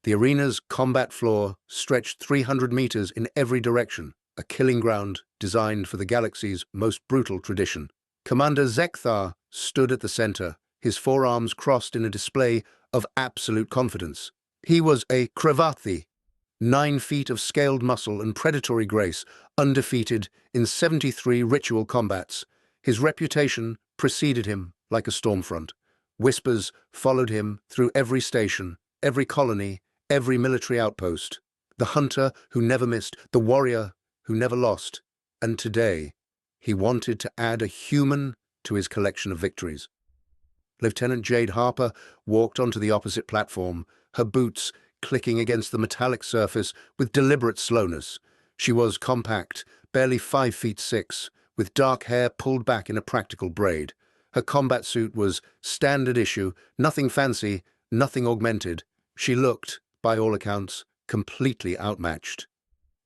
The arena's combat floor stretched 300 meters in every direction, a killing ground designed for the galaxy's most brutal tradition. Commander Zek'thar stood at the center, his forearms crossed in a display of absolute confidence. He was a Krevathi, 9 feet of scaled muscle and predatory grace, undefeated in 73 ritual combats. His reputation preceded him like a stormfront. Whispers followed him through every station, every colony, every military outpost. The hunter who never missed, the warrior who never lost. And today, he wanted to add a human to his collection of victories. Lieutenant Jade Harper walked onto the opposite platform, her boots clicking against the metallic surface with deliberate slowness. She was compact, barely 5 feet 6, with dark hair pulled back in a practical braid. Her combat suit was standard issue, nothing fancy, nothing augmented. She looked, by all accounts, completely outmatched.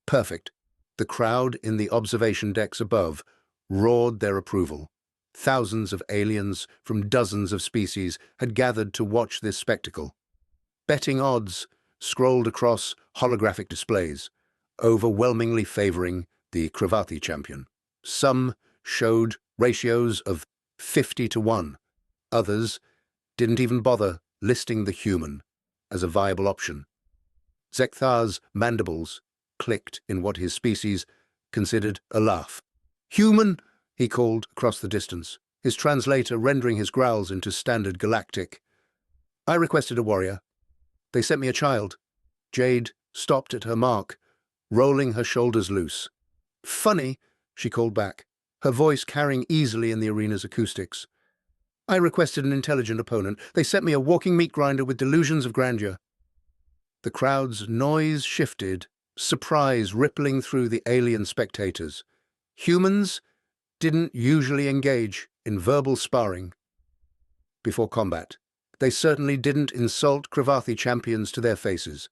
Perfect. The crowd in the observation decks above roared their approval. Thousands of aliens from dozens of species had gathered to watch this spectacle. Betting odds scrolled across holographic displays, overwhelmingly favoring the Krevathi champion. Some showed ratios of 50 to 1. Others didn't even bother listing the human as a viable option. Zek'thar's mandibles clicked in what his species considered a laugh. "Human," he called across the distance, his translator rendering his growls into standard galactic. "I requested a warrior. They sent me a child." Jade stopped at her mark, rolling her shoulders loose. "Funny," she called back, her voice carrying easily in the arena's acoustics. "I requested an intelligent opponent. They sent me a walking meat grinder with delusions of grandeur." The crowd's noise shifted, surprise rippling through the alien spectators. Humans didn't usually engage in verbal sparring before combat. They certainly didn't insult Krevathi champions to their faces.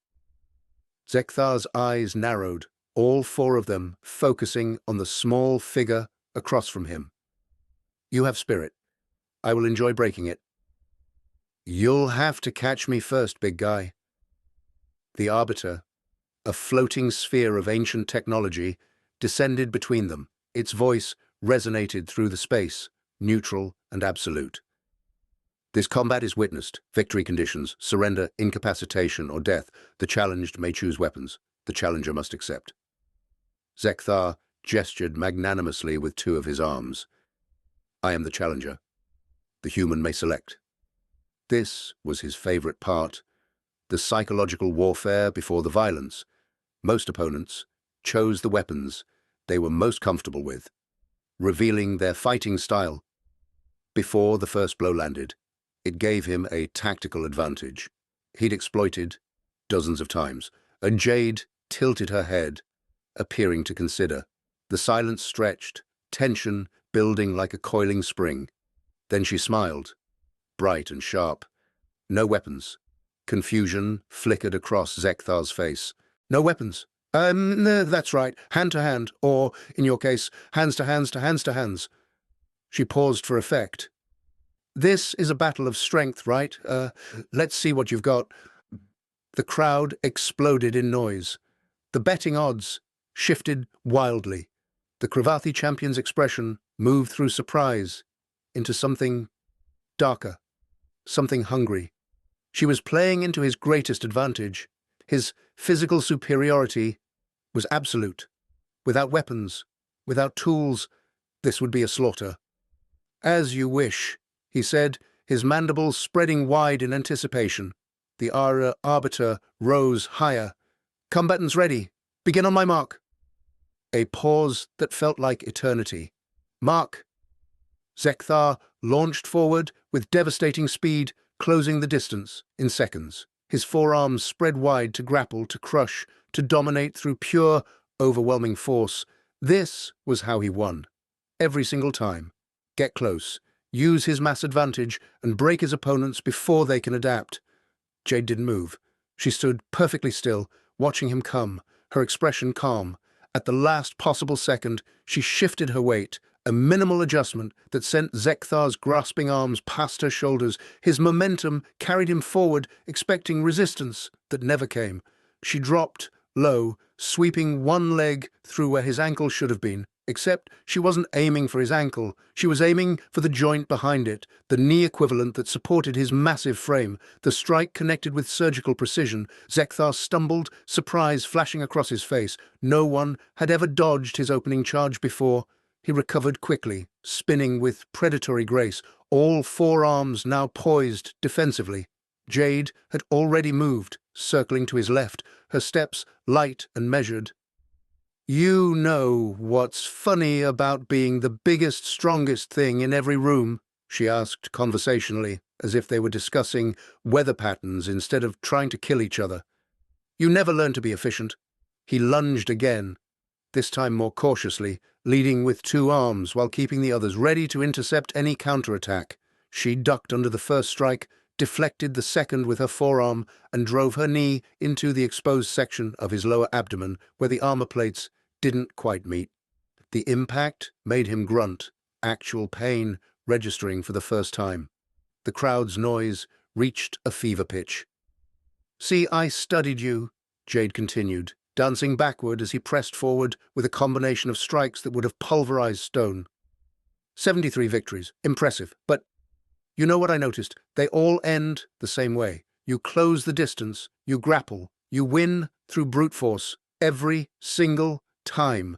Zek'thar's eyes narrowed, all 4 of them focusing on the small figure across from him. "You have spirit. I will enjoy breaking it." "You'll have to catch me first, big guy." The Arbiter, a floating sphere of ancient technology, descended between them. Its voice resonated through the space, neutral and absolute. "This combat is witnessed. Victory conditions, surrender, incapacitation, or death. The challenged may choose weapons. The challenger must accept." Zek'thar gestured magnanimously with 2 of his arms. "I am the challenger. The human may select." This was his favorite part, the psychological warfare before the violence. Most opponents chose the weapons they were most comfortable with, revealing their fighting style. Before the first blow landed, it gave him a tactical advantage he'd exploited dozens of times, and Jade tilted her head, appearing to consider. The silence stretched, tension building like a coiling spring. Then she smiled, bright and sharp. "No weapons." Confusion flickered across Zek'thar's face. "No weapons. No, that's right. Hand to hand, or, in your case, hands to hands to hands to hands." She paused for effect. "This is a battle of strength, right? Let's see what you've got." The crowd exploded in noise. The betting odds shifted wildly. The Krevathi champion's expression moved through surprise into something darker, something hungry. She was playing into his greatest advantage. His physical superiority was absolute. Without weapons, without tools, this would be a slaughter. "As you wish," he said, his mandibles spreading wide in anticipation. The Arbiter rose higher. "Combatants ready. Begin on my mark." A pause that felt like eternity. "Mark." Zek'thar launched forward with devastating speed, closing the distance in seconds. His forearms spread wide to grapple, to crush, to dominate through pure, overwhelming force. This was how he won. Every single time. Get close, use his mass advantage, and break his opponents before they can adapt. Jade didn't move. She stood perfectly still, watching him come, her expression calm. At the last possible second, she shifted her weight, a minimal adjustment that sent Zek'thar's grasping arms past her shoulders. His momentum carried him forward, expecting resistance that never came. She dropped low, sweeping one leg through where his ankle should have been. Except she wasn't aiming for his ankle. She was aiming for the joint behind it, the knee equivalent that supported his massive frame. The strike connected with surgical precision. Zek'thar stumbled, surprise flashing across his face. No one had ever dodged his opening charge before. He recovered quickly, spinning with predatory grace, all four arms now poised defensively. Jade had already moved, circling to his left, her steps light and measured. "You know what's funny about being the biggest, strongest thing in every room?" she asked conversationally, as if they were discussing weather patterns instead of trying to kill each other. "You never learn to be efficient." He lunged again, this time more cautiously, leading with two arms while keeping the others ready to intercept any counterattack. She ducked under the first strike, deflected the second with her forearm, and drove her knee into the exposed section of his lower abdomen where the armor plates didn't quite meet. The impact made him grunt, actual pain registering for the first time. The crowd's noise reached a fever pitch. "See, I studied you," Jade continued, dancing backward as he pressed forward with a combination of strikes that would have pulverized stone. 73 victories. Impressive. But you know what I noticed? They all end the same way. You close the distance, you grapple, you win through brute force, every single time."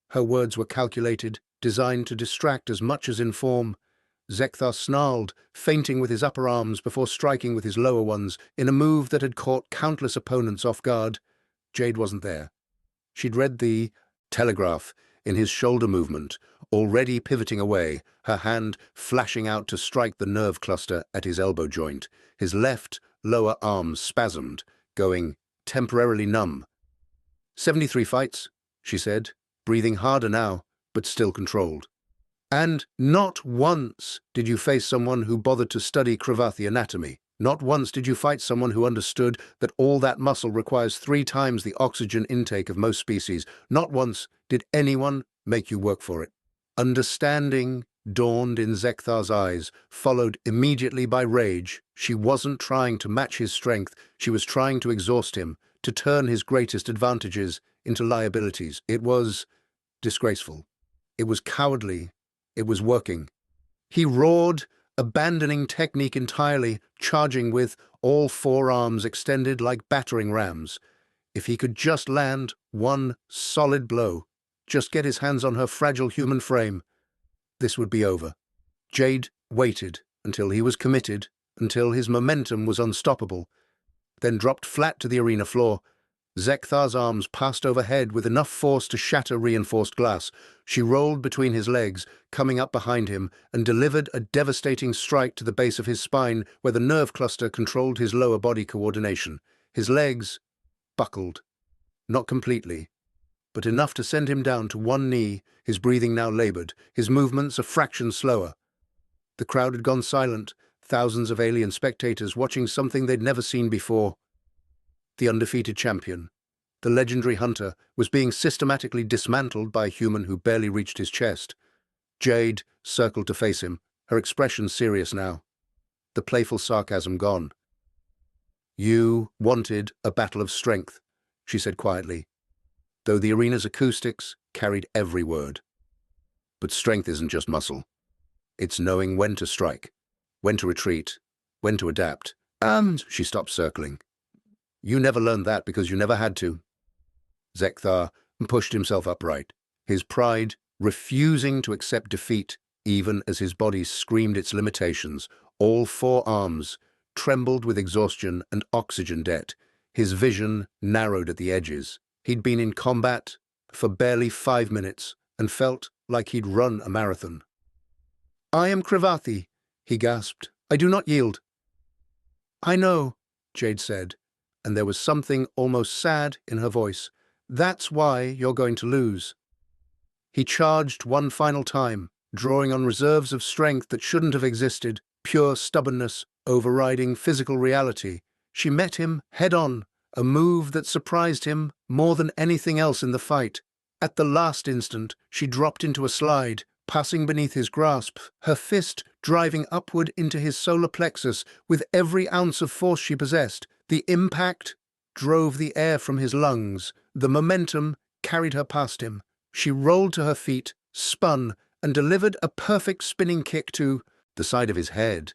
Her words were calculated, designed to distract as much as inform. Zek'thar snarled, feinting with his upper arms before striking with his lower ones, in a move that had caught countless opponents off guard. Jade wasn't there. She'd read the telegraph in his shoulder movement, already pivoting away, her hand flashing out to strike the nerve cluster at his elbow joint. His left lower arm spasmed, going temporarily numb. 73 fights, she said, breathing harder now, but still controlled. "And not once did you face someone who bothered to study Krevathi anatomy. Not once did you fight someone who understood that all that muscle requires 3 times the oxygen intake of most species. Not once did anyone make you work for it." Understanding dawned in Zek'thar's eyes, followed immediately by rage. She wasn't trying to match his strength, she was trying to exhaust him, to turn his greatest advantages into liabilities. It was disgraceful. It was cowardly. It was working. He roared, abandoning technique entirely, charging with all four arms extended like battering rams. If he could just land one solid blow, just get his hands on her fragile human frame, this would be over. Jade waited until he was committed, until his momentum was unstoppable, then dropped flat to the arena floor. Zek'thar's arms passed overhead with enough force to shatter reinforced glass. She rolled between his legs, coming up behind him, and delivered a devastating strike to the base of his spine where the nerve cluster controlled his lower body coordination. His legs buckled. Not completely, but enough to send him down to one knee, his breathing now labored, his movements a fraction slower. The crowd had gone silent, thousands of alien spectators watching something they'd never seen before. The undefeated champion, the legendary hunter, was being systematically dismantled by a human who barely reached his chest. Jade circled to face him, her expression serious now, the playful sarcasm gone. "You wanted a battle of strength," she said quietly, though the arena's acoustics carried every word. "But strength isn't just muscle. It's knowing when to strike, when to retreat, when to adapt." And she stopped circling. "You never learned that because you never had to." Zek'thar pushed himself upright, his pride refusing to accept defeat even as his body screamed its limitations. All four arms trembled with exhaustion and oxygen debt. His vision narrowed at the edges. He'd been in combat for barely 5 minutes and felt like he'd run a marathon. "I am Krevathi," he gasped. "I do not yield." "I know," Jade said, and there was something almost sad in her voice. "That's why you're going to lose." He charged one final time, drawing on reserves of strength that shouldn't have existed, pure stubbornness overriding physical reality. She met him head-on, a move that surprised him more than anything else in the fight. At the last instant, she dropped into a slide, passing beneath his grasp, her fist driving upward into his solar plexus with every ounce of force she possessed. The impact drove the air from his lungs. The momentum carried her past him. She rolled to her feet, spun, and delivered a perfect spinning kick to the side of his head.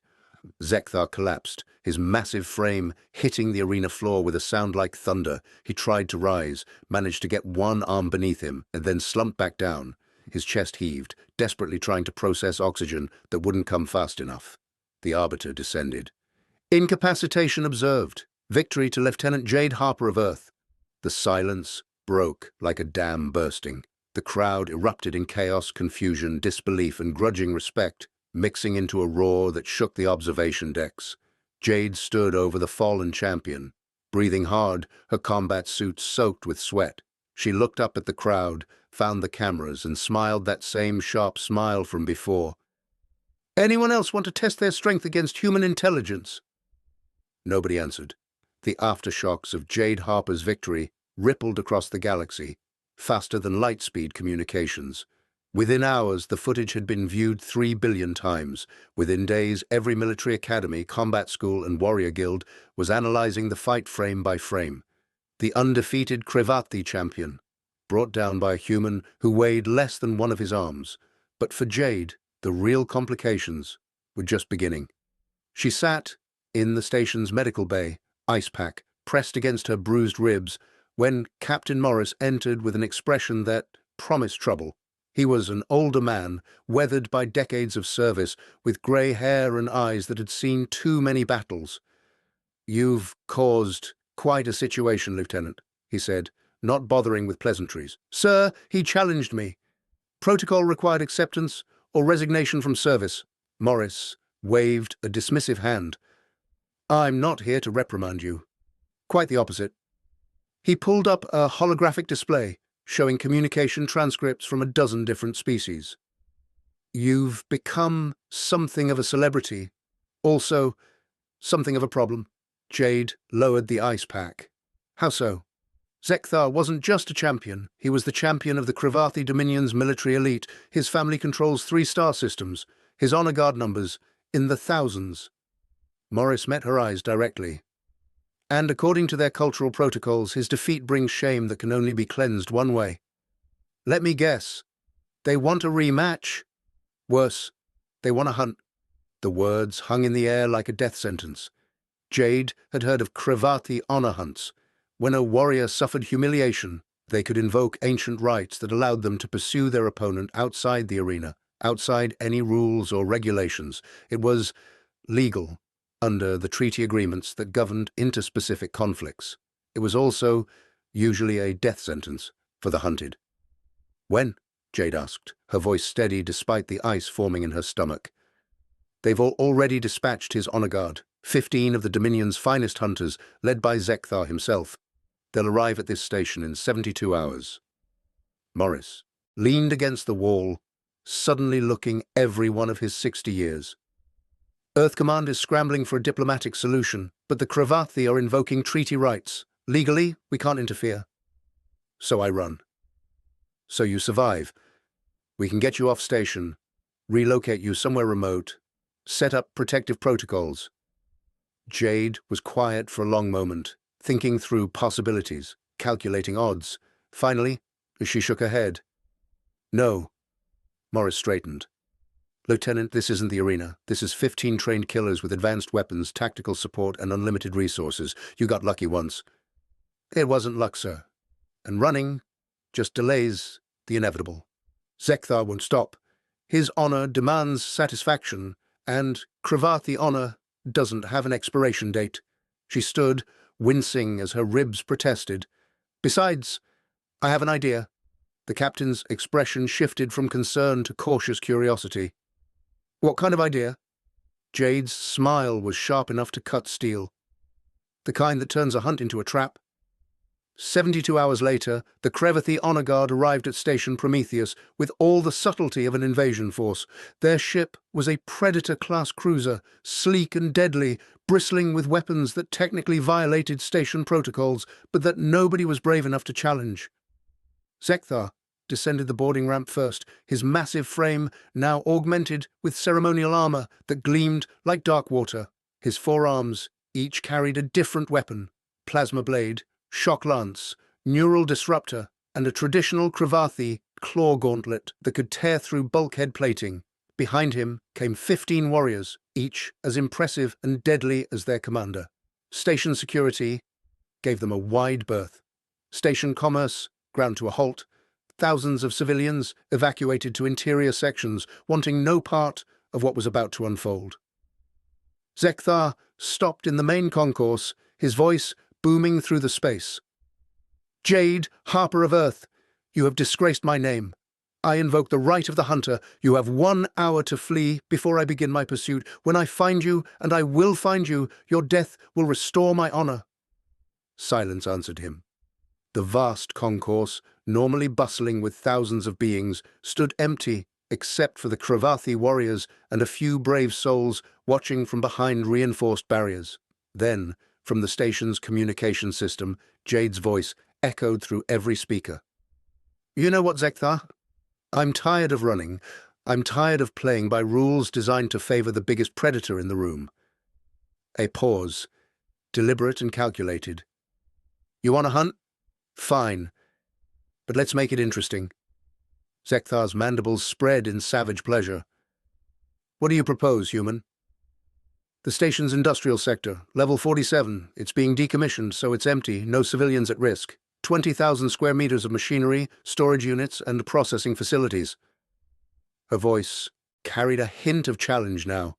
Zek'thar collapsed, his massive frame hitting the arena floor with a sound like thunder. He tried to rise, managed to get one arm beneath him, and then slumped back down. His chest heaved, desperately trying to process oxygen that wouldn't come fast enough. The Arbiter descended. Incapacitation observed. Victory to Lieutenant Jade Harper of Earth. The silence broke like a dam bursting. The crowd erupted in chaos, confusion, disbelief, and grudging respect, mixing into a roar that shook the observation decks. Jade stood over the fallen champion, breathing hard, her combat suit soaked with sweat. She looked up at the crowd, found the cameras, and smiled that same sharp smile from before. "Anyone else want to test their strength against human intelligence?" Nobody answered. The aftershocks of Jade Harper's victory rippled across the galaxy, faster than light-speed communications. Within hours, the footage had been viewed 3 billion times. Within days, every military academy, combat school, and warrior guild was analyzing the fight frame by frame. The undefeated Krevathi champion, brought down by a human who weighed less than one of his arms. But for Jade, the real complications were just beginning. She sat in the station's medical bay, ice pack pressed against her bruised ribs, when Captain Morris entered with an expression that promised trouble. He was an older man, weathered by decades of service, with grey hair and eyes that had seen too many battles. "You've caused quite a situation, Lieutenant," he said, not bothering with pleasantries. "Sir," he challenged me. "Protocol required acceptance or resignation from service." Morris waved a dismissive hand. "I'm not here to reprimand you. Quite the opposite." He pulled up a holographic display, showing communication transcripts from a dozen different species. "You've become something of a celebrity. Also, something of a problem." Jade lowered the ice pack. "How so?" "Zek'thar wasn't just a champion. He was the champion of the Krevathi Dominion's military elite. His family controls 3-star systems. His honor guard numbers in the thousands." Morris met her eyes directly. "And according to their cultural protocols, his defeat brings shame that can only be cleansed one way. Let me guess. They want a rematch? Worse, they want a hunt." The words hung in the air like a death sentence. Jade had heard of Krevathi honor hunts. When a warrior suffered humiliation, they could invoke ancient rites that allowed them to pursue their opponent outside the arena, outside any rules or regulations. It was legal under the treaty agreements that governed interspecific conflicts. It was also usually a death sentence for the hunted. "When?" Jade asked, her voice steady despite the ice forming in her stomach. "They've already dispatched his honor guard, 15 of the Dominion's finest hunters, led by Zek'thar himself. They'll arrive at this station in 72 hours. Morris leaned against the wall, suddenly looking every one of his 60 years. "Earth Command is scrambling for a diplomatic solution, but the Krevathi are invoking treaty rights. Legally, we can't interfere. So I run. So you survive. We can get you off station, relocate you somewhere remote, set up protective protocols." Jade was quiet for a long moment, thinking through possibilities, calculating odds. Finally, she shook her head. "No." Morris straightened. "Lieutenant, this isn't the arena. This is 15 trained killers with advanced weapons, tactical support, and unlimited resources. You got lucky once." "It wasn't luck, sir. And running just delays the inevitable. Zek'thar won't stop. His honor demands satisfaction, and Krevathi honor doesn't have an expiration date." She stood, wincing as her ribs protested. "Besides, I have an idea." The captain's expression shifted from concern to cautious curiosity. "What kind of idea?" Jade's smile was sharp enough to cut steel. "The kind that turns a hunt into a trap." 72 hours later, the Krevathi honor guard arrived at Station Prometheus with all the subtlety of an invasion force. Their ship was a Predator-class cruiser, sleek and deadly, bristling with weapons that technically violated station protocols, but that nobody was brave enough to challenge. "Zek'thar, descended the boarding ramp first, his massive frame now augmented with ceremonial armor that gleamed like dark water. His forearms each carried a different weapon: plasma blade, shock lance, neural disruptor, and a traditional Krevathi claw gauntlet that could tear through bulkhead plating. Behind him came 15 warriors, each as impressive and deadly as their commander. Station security gave them a wide berth. Station commerce ground to a halt. Thousands of civilians evacuated to interior sections, wanting no part of what was about to unfold. Zek'thar stopped in the main concourse, his voice booming through the space. "Jade, Harper of Earth, you have disgraced my name. I invoke the right of the hunter. You have 1 hour to flee before I begin my pursuit. When I find you, and I will find you, your death will restore my honor." Silence answered him. The vast concourse, normally bustling with thousands of beings, stood empty except for the Krevathi warriors and a few brave souls watching from behind reinforced barriers. Then, from the station's communication system, Jade's voice echoed through every speaker. "You know what, Zek'thar? I'm tired of running. I'm tired of playing by rules designed to favor the biggest predator in the room." A pause, deliberate and calculated. "You want to hunt? Fine. But let's make it interesting." Zek'thar's mandibles spread in savage pleasure. "What do you propose, human?" "The station's industrial sector, level 47. It's being decommissioned, so it's empty, no civilians at risk. 20,000 square meters of machinery, storage units, and processing facilities." Her voice carried a hint of challenge now.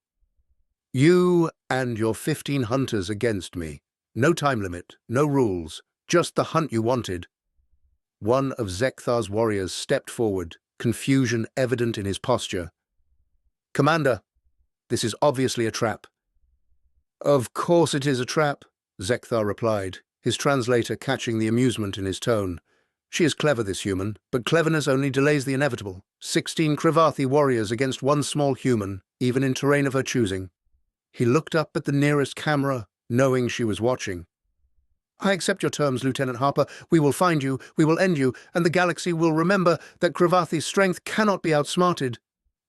"You and your 15 hunters against me. No time limit, no rules, just the hunt you wanted." One of Zek'thar's warriors stepped forward, confusion evident in his posture. "Commander, this is obviously a trap." "Of course it is a trap," Zek'thar replied, his translator catching the amusement in his tone. "She is clever, this human, but cleverness only delays the inevitable. 16 Krevathi warriors against one small human, even in terrain of her choosing." He looked up at the nearest camera, knowing she was watching. "I accept your terms, Lieutenant Harper. We will find you, we will end you, and the galaxy will remember that Krevathi's strength cannot be outsmarted."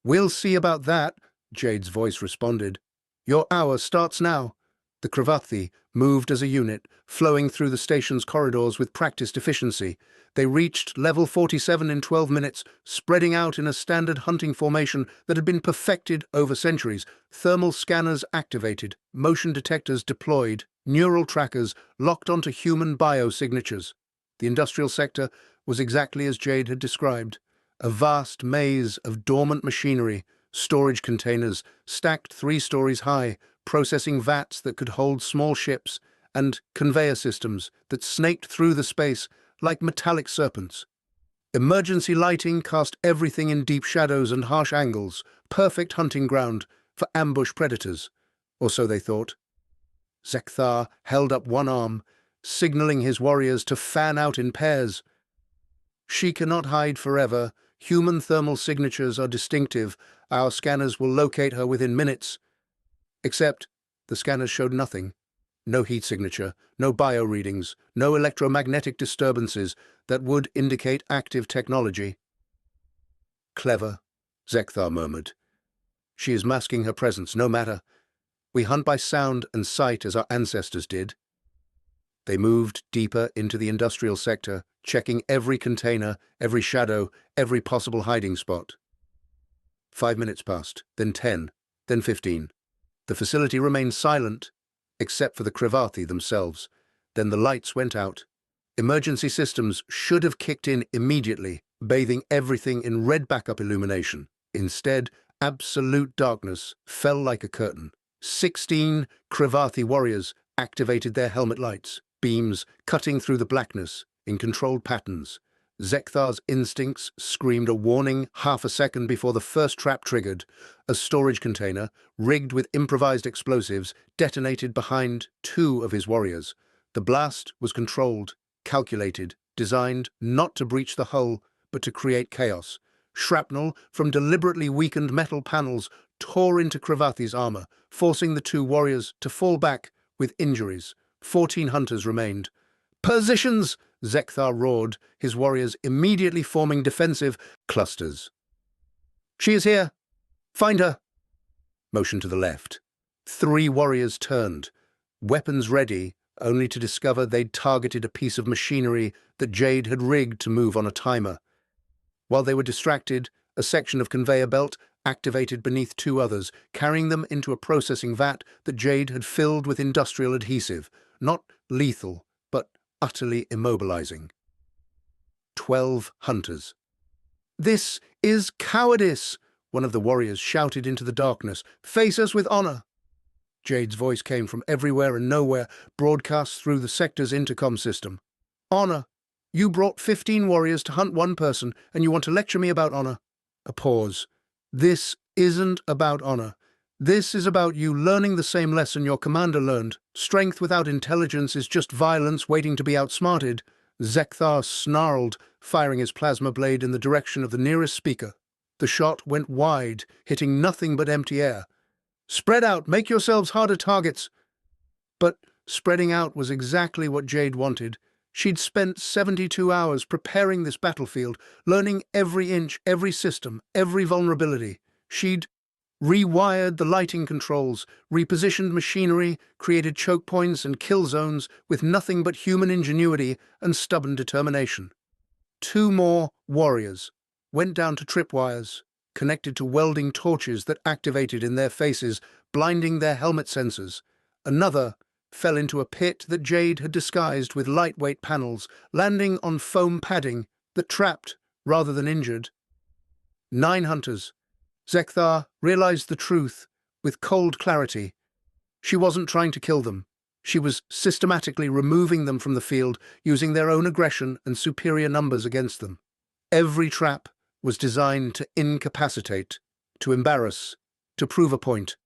"We'll see about that," Jade's voice responded. "Your hour starts now." The Krevathi moved as a unit, flowing through the station's corridors with practiced efficiency. They reached level 47 in 12 minutes, spreading out in a standard hunting formation that had been perfected over centuries. Thermal scanners activated, motion detectors deployed, neural trackers locked onto human biosignatures. The industrial sector was exactly as Jade had described: a vast maze of dormant machinery, storage containers stacked 3 stories high, processing vats that could hold small ships, and conveyor systems that snaked through the space like metallic serpents. Emergency lighting cast everything in deep shadows and harsh angles, perfect hunting ground for ambush predators, or so they thought. Zek'thar held up one arm, signaling his warriors to fan out in pairs. "She cannot hide forever. Human thermal signatures are distinctive. Our scanners will locate her within minutes." Except the scanners showed nothing. No heat signature, no bio readings, no electromagnetic disturbances that would indicate active technology. "Clever," Zek'thar murmured. "She is masking her presence, no matter. We hunt by sound and sight as our ancestors did." They moved deeper into the industrial sector, checking every container, every shadow, every possible hiding spot. 5 minutes passed, then 10, then 15. The facility remained silent, except for the Krevathi themselves. Then the lights went out. Emergency systems should have kicked in immediately, bathing everything in red backup illumination. Instead, absolute darkness fell like a curtain. 16 Krevathi warriors activated their helmet lights, beams cutting through the blackness in controlled patterns. Zek'thar's instincts screamed a warning half a second before the first trap triggered. A storage container, rigged with improvised explosives, detonated behind 2 of his warriors. The blast was controlled, calculated, designed not to breach the hull, but to create chaos. Shrapnel from deliberately weakened metal panels tore into Krevathi's armor, forcing the 2 warriors to fall back with injuries. 14 hunters remained. "Positions!" Zek'thar roared, his warriors immediately forming defensive clusters. "She is here! Find her!" Motion to the left. 3 warriors turned, weapons ready, only to discover they'd targeted a piece of machinery that Jade had rigged to move on a timer. While they were distracted, a section of conveyor belt activated beneath 2 others, carrying them into a processing vat that Jade had filled with industrial adhesive, not lethal, but utterly immobilizing. 12 hunters. "This is cowardice!" one of the warriors shouted into the darkness. "Face us with honor!" Jade's voice came from everywhere and nowhere, broadcast through the sector's intercom system. "Honor! You brought 15 warriors to hunt 1 person, and you want to lecture me about honor?" A pause. "This isn't about honor. This is about you learning the same lesson your commander learned. Strength without intelligence is just violence waiting to be outsmarted." Zek'thar snarled, firing his plasma blade in the direction of the nearest speaker. The shot went wide, hitting nothing but empty air. "Spread out, make yourselves harder targets." But spreading out was exactly what Jade wanted. She'd spent 72 hours preparing this battlefield, learning every inch, every system, every vulnerability. She'd rewired the lighting controls, repositioned machinery, created choke points and kill zones with nothing but human ingenuity and stubborn determination. 2 more warriors went down to tripwires, connected to welding torches that activated in their faces, blinding their helmet sensors. Another fell into a pit that Jade had disguised with lightweight panels, landing on foam padding that trapped rather than injured. 9 hunters. Zek'thar realized the truth with cold clarity. She wasn't trying to kill them. She was systematically removing them from the field, using their own aggression and superior numbers against them. Every trap was designed to incapacitate, to embarrass, to prove a point.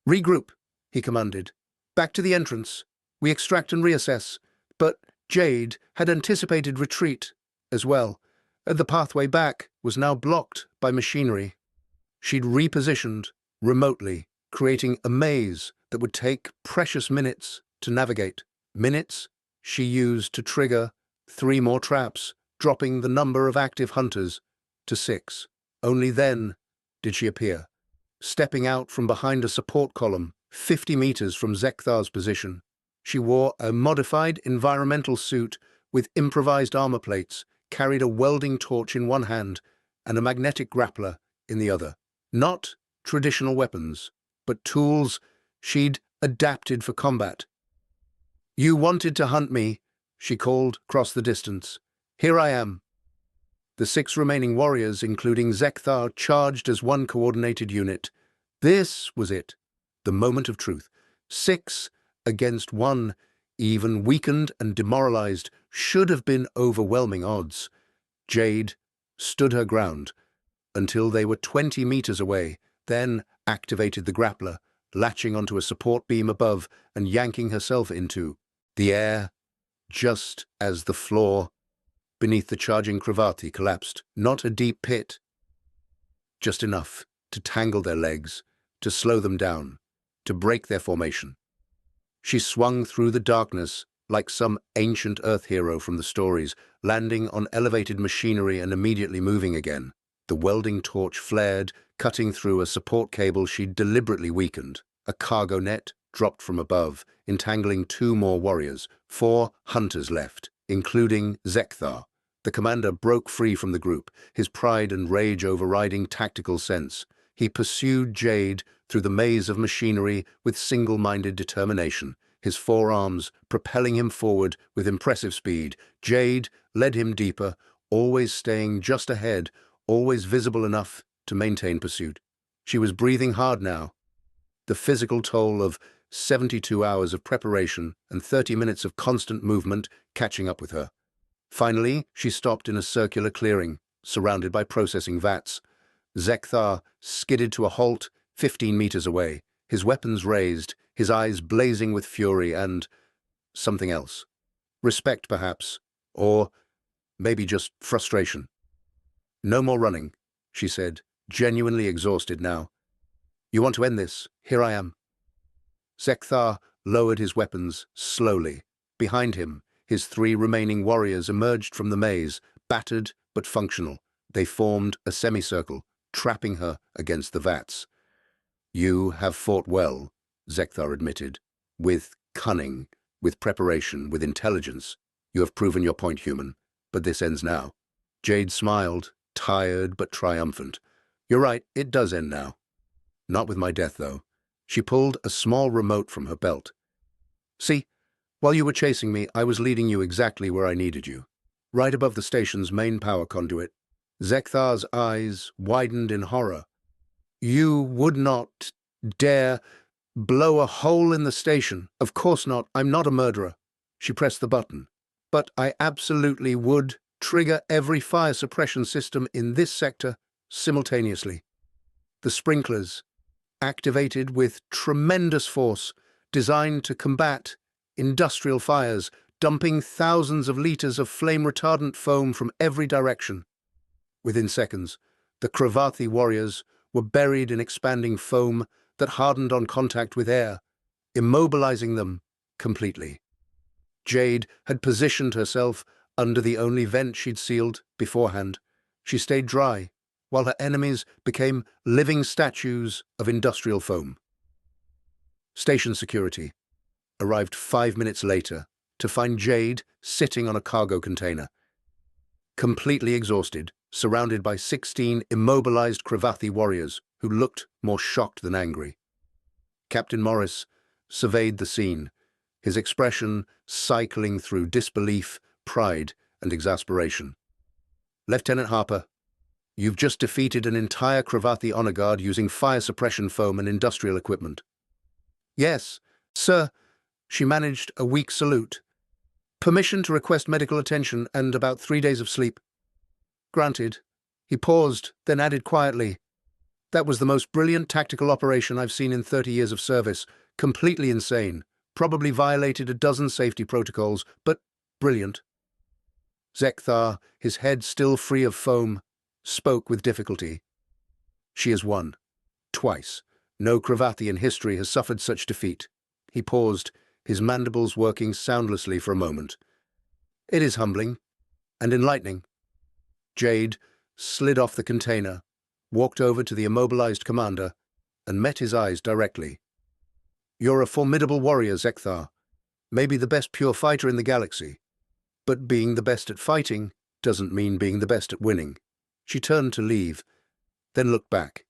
"Regroup," he commanded. "Back to the entrance. We extract and reassess." But Jade had anticipated retreat as well. The pathway back was now blocked by machinery. She'd repositioned remotely, creating a maze that would take precious minutes to navigate. Minutes she used to trigger 3 more traps, dropping the number of active hunters to 6. Only then did she appear, stepping out from behind a support column 50 meters from Zek'thar's position. She wore a modified environmental suit with improvised armor plates, carried a welding torch in one hand and a magnetic grappler in the other. Not traditional weapons, but tools she'd adapted for combat. "You wanted to hunt me," she called across the distance. "Here I am." The 6 remaining warriors, including Zek'thar, charged as one coordinated unit. This was it, the moment of truth. 6 against 1, even weakened and demoralized, should have been overwhelming odds. Jade stood her ground until they were 20 meters away, then activated the grappler, latching onto a support beam above and yanking herself into the air, just as the floor beneath the charging Krevathi collapsed. Not a deep pit, just enough to tangle their legs, to slow them down, to break their formation. She swung through the darkness like some ancient Earth hero from the stories, landing on elevated machinery and immediately moving again. The welding torch flared, cutting through a support cable she'd deliberately weakened. A cargo net dropped from above, entangling 2 more warriors. 4 hunters left, including Zek'thar. The commander broke free from the group, his pride and rage overriding tactical sense. He pursued Jade through the maze of machinery with single-minded determination, his forearms propelling him forward with impressive speed. Jade led him deeper, always staying just ahead, always visible enough to maintain pursuit. She was breathing hard now, the physical toll of 72 hours of preparation and 30 minutes of constant movement catching up with her. Finally, she stopped in a circular clearing, surrounded by processing vats. Zek'thar skidded to a halt 15 meters away, his weapons raised, his eyes blazing with fury and something else. Respect, perhaps, or maybe just frustration. "No more running," she said, genuinely exhausted now. "You want to end this? Here I am." Zek'thar lowered his weapons slowly. Behind him, His 3 remaining warriors emerged from the maze, battered but functional. They formed a semicircle, trapping her against the vats. "You have fought well," Zek'thar admitted. "With cunning, with preparation, with intelligence. You have proven your point, human. But this ends now." Jade smiled, tired but triumphant. "You're right, it does end now. Not with my death, though." She pulled a small remote from her belt. "See, while you were chasing me, I was leading you exactly where I needed you. Right above the station's main power conduit." Zekthar's eyes widened in horror. "You would not dare blow a hole in the station." "Of course not. I'm not a murderer." She pressed the button. "But I absolutely would trigger every fire suppression system in this sector simultaneously. The sprinklers, activated with tremendous force, designed to combat industrial fires, dumping thousands of liters of flame-retardant foam from every direction." Within seconds, the Krevathi warriors were buried in expanding foam that hardened on contact with air, immobilizing them completely. Jade had positioned herself under the only vent she'd sealed beforehand. She stayed dry, while her enemies became living statues of industrial foam. Station security arrived 5 minutes later to find Jade sitting on a cargo container, completely exhausted, surrounded by 16 immobilized Krevathi warriors who looked more shocked than angry. Captain Morris surveyed the scene, his expression cycling through disbelief, pride, and exasperation. "Lieutenant Harper, you've just defeated an entire Krevathi honor guard using fire suppression foam and industrial equipment." "Yes, sir." She managed a weak salute. "Permission to request medical attention and about 3 days of sleep." "Granted." He paused, then added quietly, "That was the most brilliant tactical operation I've seen in 30 years of service. Completely insane. Probably violated a dozen safety protocols, but brilliant." Zek'thar, his head still free of foam, spoke with difficulty. "She has won. Twice. No Krevathi in history has suffered such defeat." He paused, his mandibles working soundlessly for a moment. "It is humbling and enlightening." Jade slid off the container, walked over to the immobilized commander, and met his eyes directly. "You're a formidable warrior, Zek'thar. Maybe the best pure fighter in the galaxy. But being the best at fighting doesn't mean being the best at winning." She turned to leave, then looked back.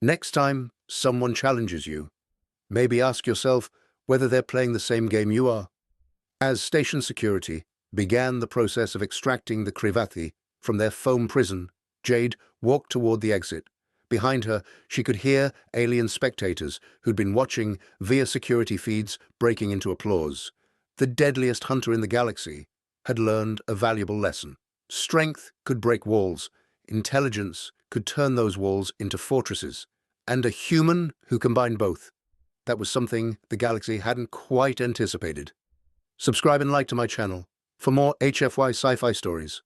"Next time someone challenges you, maybe ask yourself whether they're playing the same game you are." As station security began the process of extracting the Krevathi from their foam prison, Jade walked toward the exit. Behind her, she could hear alien spectators who'd been watching via security feeds breaking into applause. The deadliest hunter in the galaxy had learned a valuable lesson. Strength could break walls, intelligence could turn those walls into fortresses, and a human who combined both. That was something the galaxy hadn't quite anticipated. Subscribe and like to my channel for more HFY sci-fi stories.